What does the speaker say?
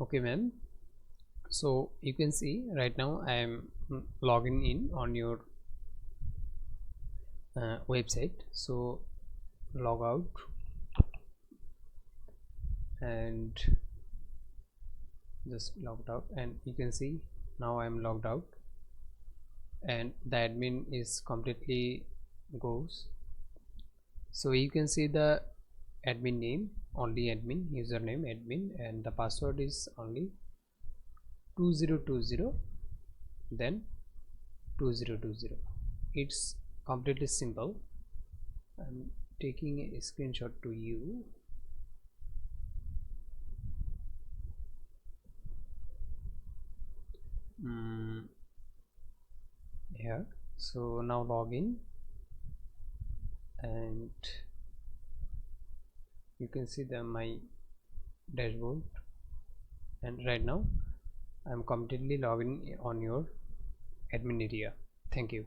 Okay, ma'am. So you can see right now I am logging in on your website. So log out and just logged out, and you can see now I am logged out and the admin is completely goes. So you can see the admin name, only admin, username admin, and the password is only 2020 then 2020. It's completely simple. I'm taking a screenshot to you. Here, so now login and you can see my dashboard, and right now I'm completely logging on your admin area. Thank you.